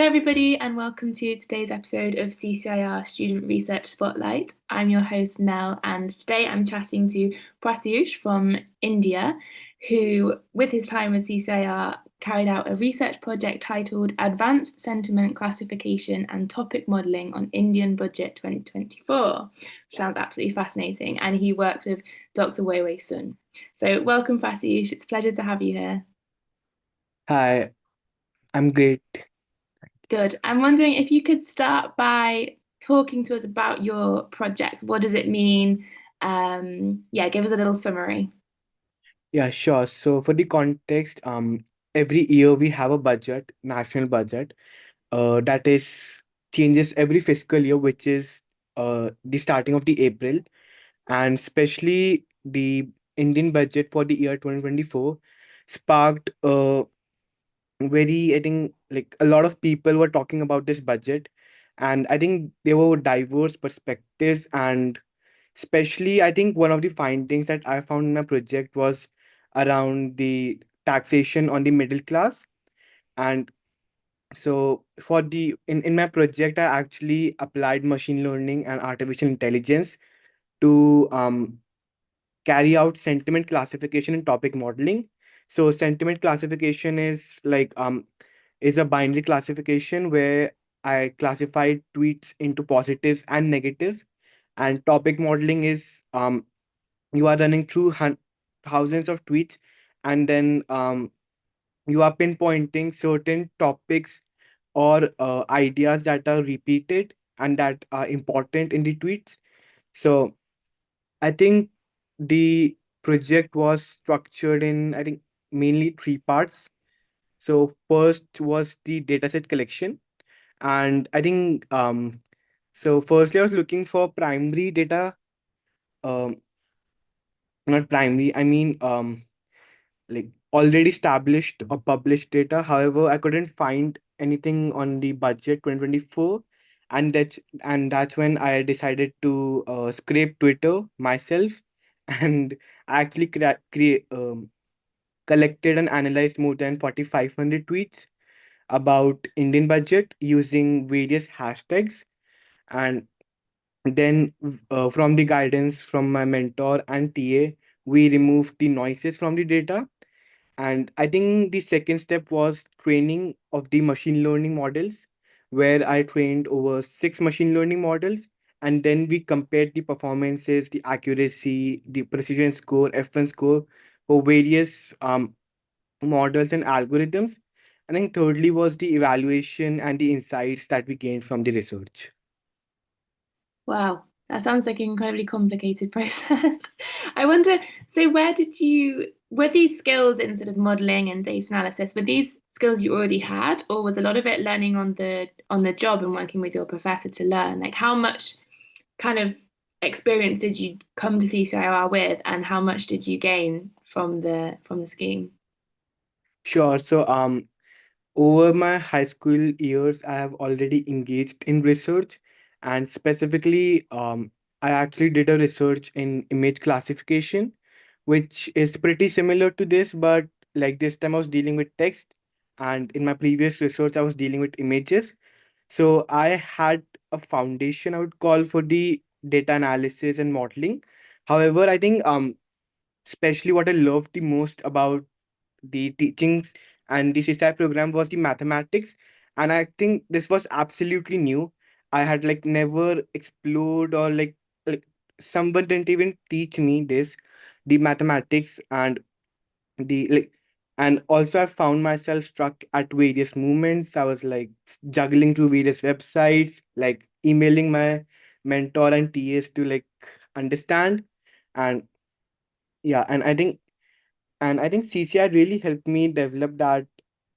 Hello, everybody, and welcome to today's episode of CCIR Student Research Spotlight. I'm your host, Nell, and today I'm chatting to Pratyush from India, who, with his time with CCIR, carried out a research project titled Advanced Sentiment Classification and Topic Modelling on Indian Budget 2024, which sounds absolutely fascinating, and he worked with Dr. Wei Wei Sun. So welcome, Pratyush. It's a pleasure to have you here. Hi, I'm great. Good. I'm wondering if you could start by talking to us about your project. What does it mean? Give us a little summary. Yeah, sure. So for the context, every year we have a budget, national budget, that is changes every fiscal year, which is the starting of the April, and especially the Indian budget for the year 2024 sparked very, I think, like a lot of people were talking about this budget, and I think there were diverse perspectives. And especially, I think one of the findings that I found in my project was around the taxation on the middle class. And so for the in my project, I actually applied machine learning and artificial intelligence to carry out sentiment classification and topic modeling. So sentiment classification is a binary classification where I classified tweets into positives and negatives. And topic modeling is you are running through thousands of tweets, and then you are pinpointing certain topics or ideas that are repeated and that are important in the tweets. So I think the project was structured in, I think, mainly three parts. So first was the dataset collection, and I think so firstly I was looking for primary data, um not primary, I mean like already established or published data. However, I couldn't find anything on the budget 2024, and that's when I decided to scrape Twitter myself, and I actually collected and analyzed more than 4,500 tweets about Indian budget using various hashtags. And then from the guidance from my mentor and TA, we removed the noises from the data. And I think the second step was training of the machine learning models, where I trained over six machine learning models. And then we compared the performances, the accuracy, the precision score, F1 score for various models and algorithms. I think thirdly was the evaluation and the insights that we gained from the research. Wow, that sounds like an incredibly complicated process. I wonder, so were these skills in sort of modeling and data analysis, were these skills you already had, or was a lot of it learning on the job and working with your professor to learn? Like how much kind of experience did you come to CCIR with, and how much did you gain from the scheme? Sure. So over my high school years, I have already engaged in research, and specifically, I actually did a research in image classification, which is pretty similar to this, but like this time I was dealing with text, and in my previous research, I was dealing with images. So I had a foundation, I would call, for the data analysis and modeling. However, I think especially what I loved the most about the teachings and the CSI program was the mathematics. And I think this was absolutely new. I had like never explored, or like someone didn't even teach me this, the mathematics and the like. And also I found myself struck at various moments. I was like juggling through various websites, like emailing my mentor and TAs to like understand. And yeah, and I think CCI really helped me develop that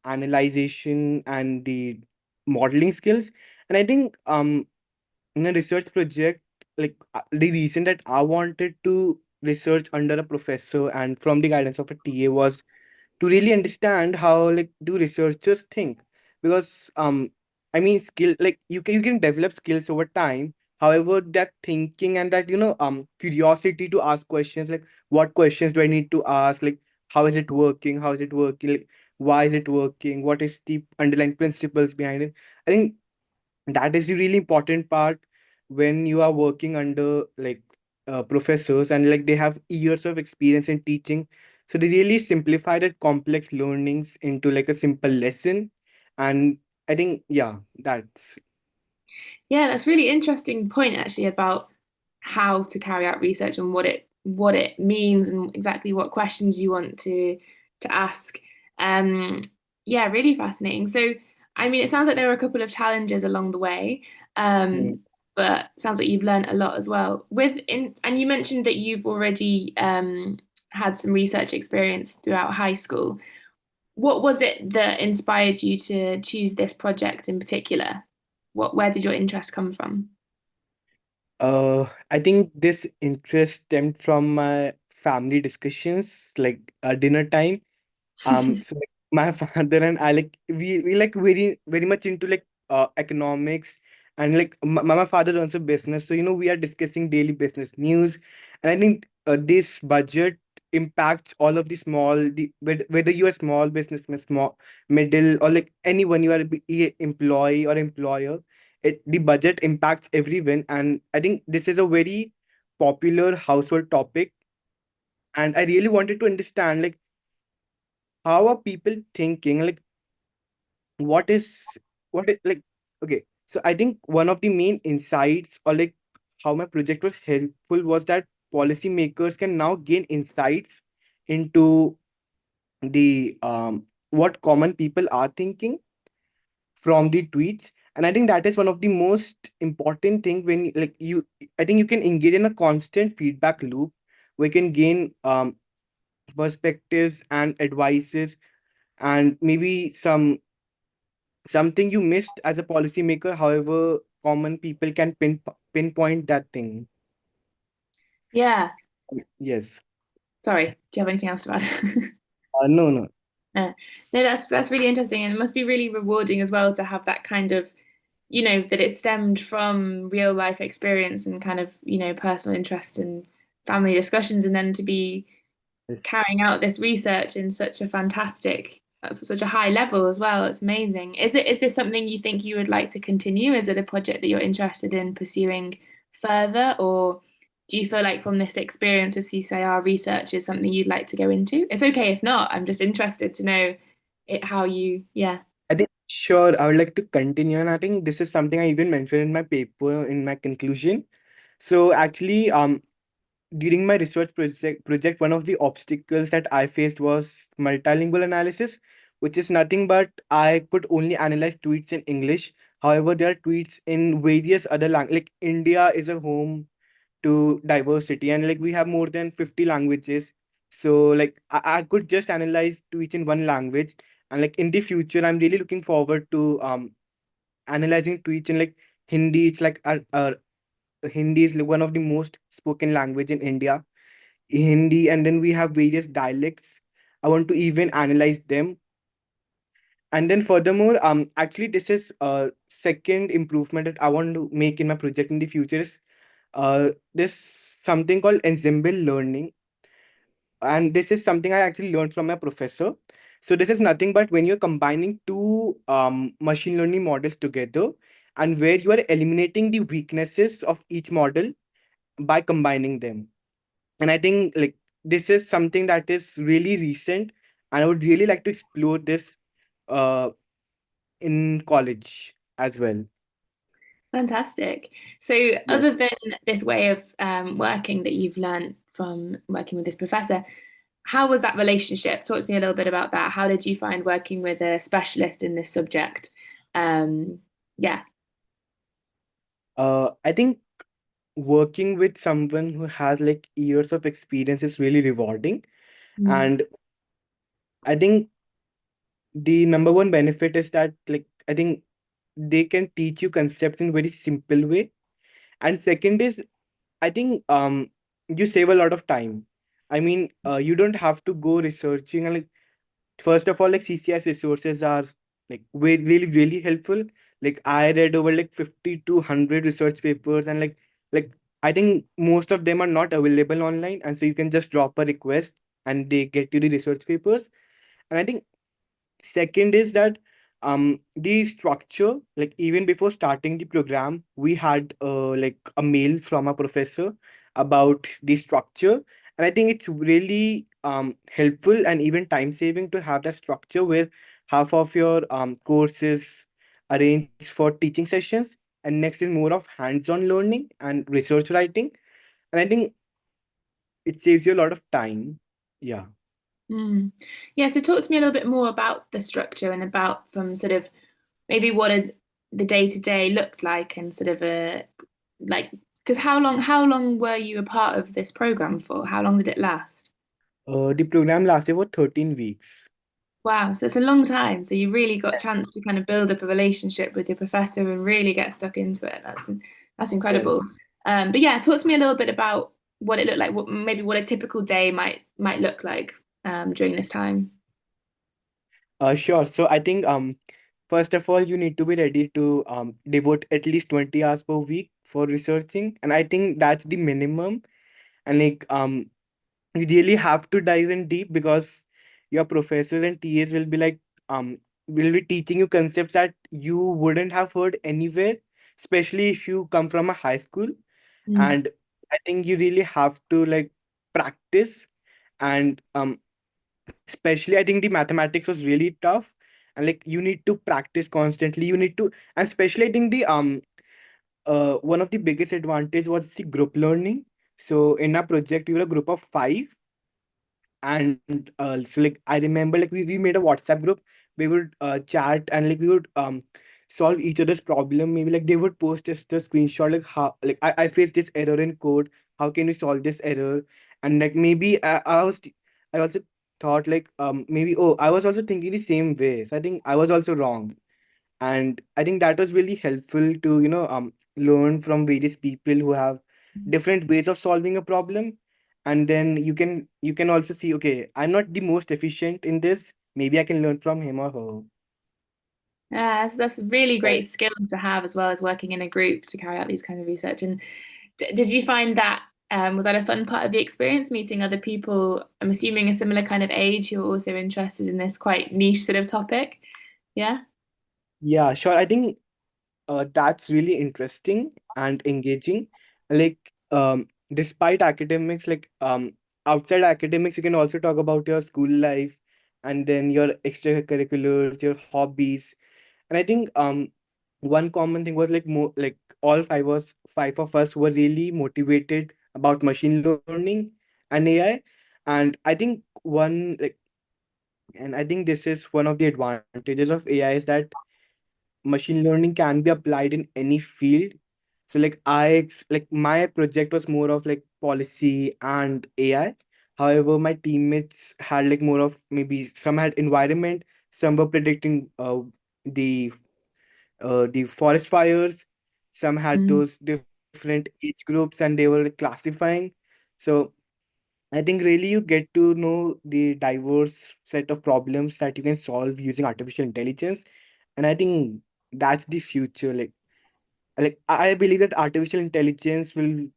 analyzation and the modeling skills. And I think in a research project, like the reason that I wanted to research under a professor and from the guidance of a TA was to really understand how like do researchers think. Because I mean skill, like you can develop skills over time. However, that thinking and that curiosity to ask questions, like what questions do I need to ask, like how is it working, how is it working, like why is it working, what is the underlying principles behind it. I think that is the really important part when you are working under like professors, and like they have years of experience in teaching, so they really simplify that complex learnings into like a simple lesson. And I think, yeah, that's Yeah, that's really interesting point actually about how to carry out research and what it means and exactly what questions you want to ask. Um, yeah, really fascinating. So, I mean, it sounds like there were a couple of challenges along the way, mm, but it sounds like you've learned a lot as well. And you mentioned that you've already had some research experience throughout high school. What was it that inspired you to choose this project in particular? Where did your interest come from? I think this interest stemmed from my family discussions, like dinner time. So like my father and I, like we like very much into like economics, and like my father runs a business, so we are discussing daily business news. And I think this budget impacts all of the small, whether you are small businessman, small, middle, or like anyone, you are employee or employer. The budget impacts everyone, and I think this is a very popular household topic. And I really wanted to understand, like, how are people thinking, like what is like, okay, so I think one of the main insights, or like how my project was helpful, was that policymakers can now gain insights into the what common people are thinking from the tweets. And I think that is one of the most important thing, when like you I think you can engage in a constant feedback loop. We can gain perspectives and advices, and maybe something you missed as a policymaker. However, common people can pinpoint that thing. Yeah. Yes. Sorry, do you have anything else to add? No, no. No, no, that's really interesting, and it must be really rewarding as well to have that kind of, that it stemmed from real life experience and kind of, personal interest and family discussions, and then to be Yes. carrying out this research in such a fantastic, that's such a high level as well. It's amazing. Is this something you think you would like to continue? Is it a project that you're interested in pursuing further, or do you feel like from this experience of CCIR research is something you'd like to go into? It's okay if not. I'm just interested to know how you, yeah. I think sure I would like to continue, and I think this is something I even mentioned in my paper in my conclusion. So actually, during my research project, one of the obstacles that I faced was multilingual analysis, which is nothing but I could only analyze tweets in English. However, there are tweets in various other languages. Like India is a home to diversity, and like we have more than 50 languages. So like I could just analyze tweets in one language. And like in the future, I'm really looking forward to analyzing tweets in like Hindi. It's like Hindi is like one of the most spoken language in India. Hindi, and then we have various dialects. I want to even analyze them. And then furthermore, actually this is a second improvement that I want to make in my project in the future, is this something called ensemble learning. And this is something I actually learned from my professor. So this is nothing but when you're combining two machine learning models together, and where you are eliminating the weaknesses of each model by combining them. And I think like this is something that is really recent, and I would really like to explore this uh, in college as well. Fantastic. So, Yes. other than this way of working that you've learned from working with this professor, how was that relationship? Talk to me a little bit about that. How did you find working with a specialist in this subject? Um, yeah. I think working with someone who has like years of experience is really rewarding. Mm. And I think the number one benefit is that, like, I think they can teach you concepts in very simple way. And second is, I think you save a lot of time. I mean, you don't have to go researching, and like, first of all, like CCS resources are like really really helpful. Like I read over like 50 to 100 research papers, and like I think most of them are not available online, and so you can just drop a request and they get you the research papers. And I think Second is that the structure, like even before starting the program, we had like a mail from a professor about the structure. And I think it's really helpful and even time saving to have that structure where half of your course is arranged for teaching sessions, and next is more of hands-on learning and research writing. And I think it saves you a lot of time. Yeah. Mm. Yeah, so talk to me a little bit more about the structure and about from sort of maybe the day to day looked like and sort of a like because how long were you a part of this program for? How long did it last? The program lasted for 13 weeks. Wow, so it's a long time. So you really got a chance to kind of build up a relationship with your professor and really get stuck into it. That's incredible. Yes. But yeah, talk to me a little bit about what it looked like, maybe what a typical day might look like during this time. Sure. So I think first of all you need to be ready to devote at least 20 hours per week for researching, and I think that's the minimum. And like you really have to dive in deep because your professors and TAs will be like will be teaching you concepts that you wouldn't have heard anywhere, especially if you come from a high school. Mm. And I think you really have to like practice. And especially I think the mathematics was really tough, and like you need to practice constantly, you need to. And especially I think the one of the biggest advantage was the group learning. So in our project we were a group of 5, and so like I remember like we made a WhatsApp group. We would chat, and like we would solve each other's problem. Maybe like they would post just a screenshot like how like I faced this error in code, how can you solve this error. And like maybe I also thought like maybe, oh, I was also thinking the same way, so I think I was also wrong. And I think that was really helpful to learn from various people who have different ways of solving a problem. And then you can also see, okay, I'm not the most efficient in this, maybe I can learn from him or her. Yeah, that's a really great skill to have as well as working in a group to carry out these kinds of research. And did you find that was that a fun part of the experience, meeting other people? I'm assuming a similar kind of age who are also interested in this quite niche sort of topic. Yeah. Yeah, sure. I think that's really interesting and engaging. Like, despite academics, like outside academics, you can also talk about your school life, and then your extracurriculars, your hobbies. And I think one common thing was like more like all five of us were really motivated about machine learning and AI. And I think this is one of the advantages of AI is that machine learning can be applied in any field. So like like my project was more of like policy and AI. However, my teammates had like more of, maybe some had environment, some were predicting the the forest fires, some had Mm. those different age groups, and they were classifying. So I think really you get to know the diverse set of problems that you can solve using artificial intelligence. And I think that's the future. Like I believe that artificial intelligence will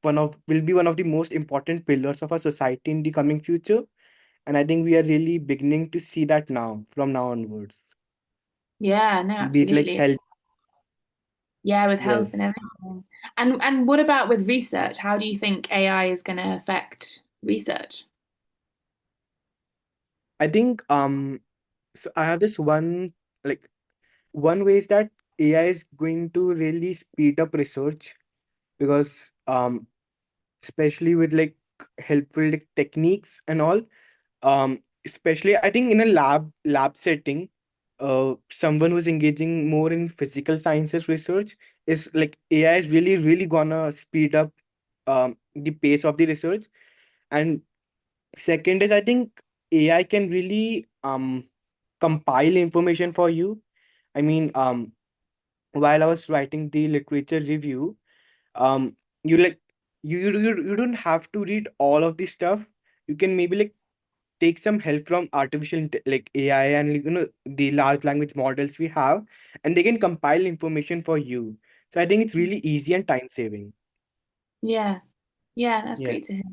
be one of the most important pillars of our society in the coming future. And I think we are really beginning to see that now, from now onwards. Yeah, no, Be it like absolutely. health. Yeah, with health and Yes. everything. And what about with research? How do you think AI is going to affect research? I think so I have this one, like one way is that AI is going to really speed up research, because especially with like helpful like techniques and all. Especially I think in a lab setting, someone who's engaging more in physical sciences research, is like AI is really gonna speed up the pace of the research. And second is, I think AI can really compile information for you. I mean, while I was writing the literature review, um you like you don't have to read all of this stuff. You can maybe like take some help from like AI, and the large language models we have, and they can compile information for you. So I think it's really easy and time saving. Yeah, yeah, that's Yeah. great to hear.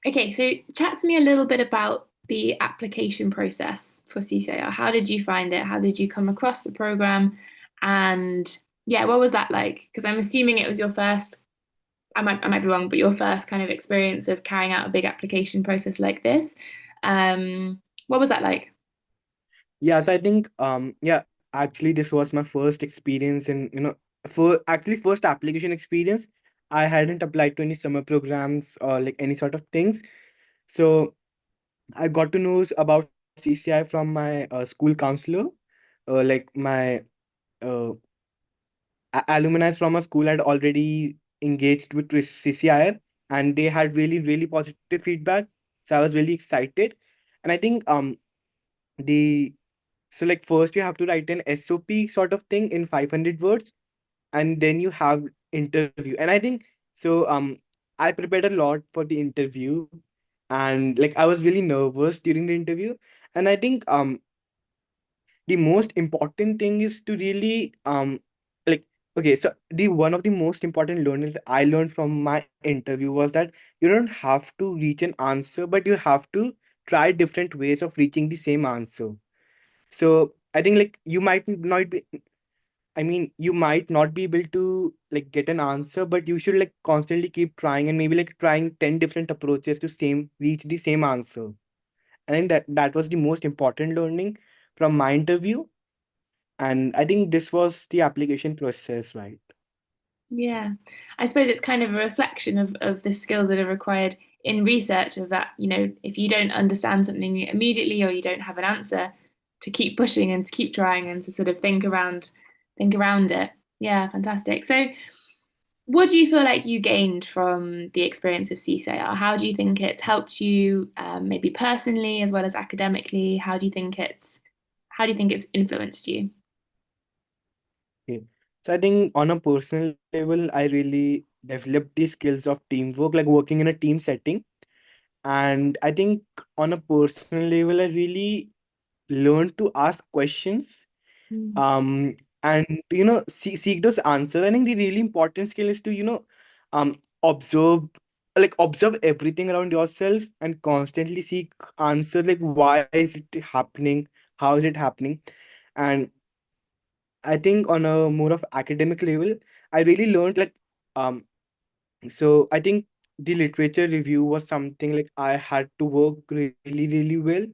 Okay, so chat to me a little bit about the application process for CCIR? How did you find it? How did you come across the program? And yeah, what was that like? Because I'm assuming it was your first, I might be wrong, but your first kind of experience of carrying out a big application process like this. What was that like? Yes, I think yeah, actually this was my first experience in, for actually first application experience. I hadn't applied to any summer programs or like any sort of things. So I got to know about CCI from my school counselor, like my uh, alumni from our school had already engaged with CCIR, and they had really really positive feedback. So I was really excited, and I think the so like first you have to write an SOP sort of thing in 500 words, and then you have interview. And I think so I prepared a lot for the interview, and like I was really nervous during the interview. And I think the most important thing is to really like okay, so the one of the most important learnings that I learned from my interview was that you don't have to reach an answer, but you have to try different ways of reaching the same answer. So I think like you might not be, I mean, you might not be able to like get an answer, but you should like constantly keep trying and maybe like trying 10 different approaches to same reach the same answer. I think that was the most important learning from my interview. And I think this was the application process, right? Yeah, I suppose it's kind of a reflection of the skills that are required in research of that, if you don't understand something immediately or you don't have an answer, to keep pushing and to keep trying and to sort of think around it. Yeah, fantastic. So what do you feel like you gained from the experience of CCIR? How do you think it's helped you, maybe personally as well as academically? How do you think it's influenced you? Okay. So I think on a personal level, I really developed the skills of teamwork, like working in a team setting. And I think on a personal level, I really learned to ask questions, Mm. um and seek those answers. I think the really important skill is to observe, like observe everything around yourself and constantly seek answers, like why is it happening, how is it happening. And I think on a more of academic level, I really learned like um so I think the literature review was something like I had to work really really well.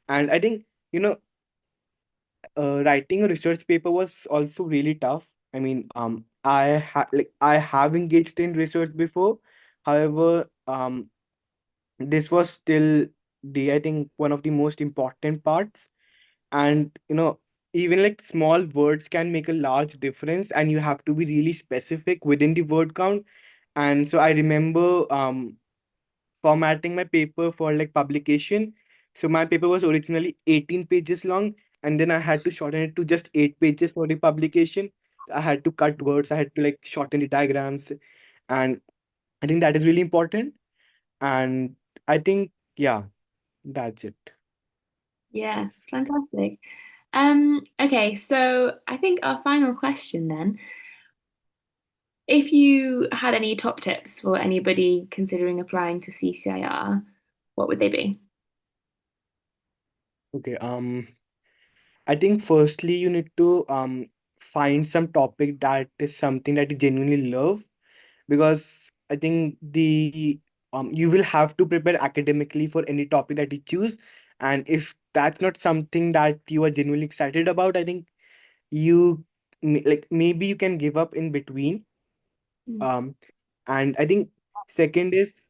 And I think you know writing a research paper was also really tough. I mean, I have engaged in research before. However, this was still the, I think, one of the most important parts. And even like small words can make a large difference, and you have to be really specific within the word count. And so I remember formatting my paper for like publication. So my paper was originally 18 pages long, and then I had to shorten it to just 8 pages for the publication. I had to cut words, I had to like shorten the diagrams, and I think that is really important. And I think, yeah, that's it. Yeah, Yes. fantastic. Okay, so I think our final question then, if you had any top tips for anybody considering applying to CCIR, what would they be? Okay. I think firstly you need to find some topic that is something that you genuinely love, because I think the you will have to prepare academically for any topic that you choose. And if that's not something that you are genuinely excited about, I think you like maybe you can give up in between. Mm. Um, and I think second is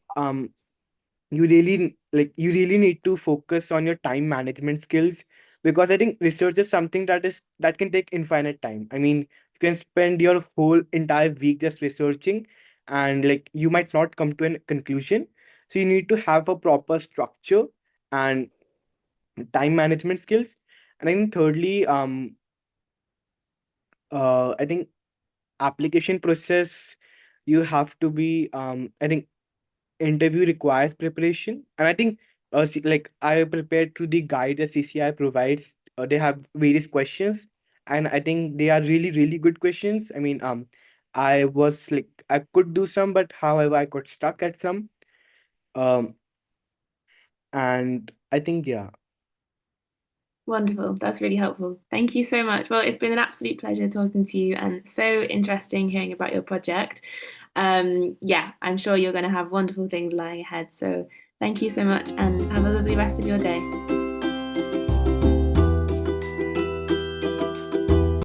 you really need to focus on your time management skills, because I think research is something that can take infinite time. I mean, you can spend your whole entire week just researching, and like you might not come to a conclusion. So you need to have a proper structure and time management skills. And I think thirdly, I think application process, you have to be I think interview requires preparation. And I think like I prepared through the guide that CCI provides. They have various questions, and I think they are really really good questions. I mean, I was like I could do some, but however I got stuck at some. um and I think, yeah. Wonderful. That's really helpful. Thank you so much. Well, it's been an absolute pleasure talking to you and so interesting hearing about your project. Yeah, I'm sure you're going to have wonderful things lying ahead. So thank you so much and have a lovely rest of your day.